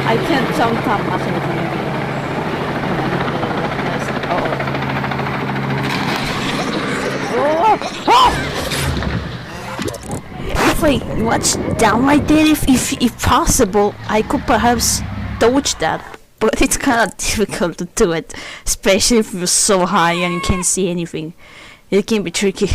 I can't jump up actually. If I watch down like that, if possible, I could perhaps dodge that. But it's kind of difficult to do it, especially if you're so high and you can't see anything. It can be tricky.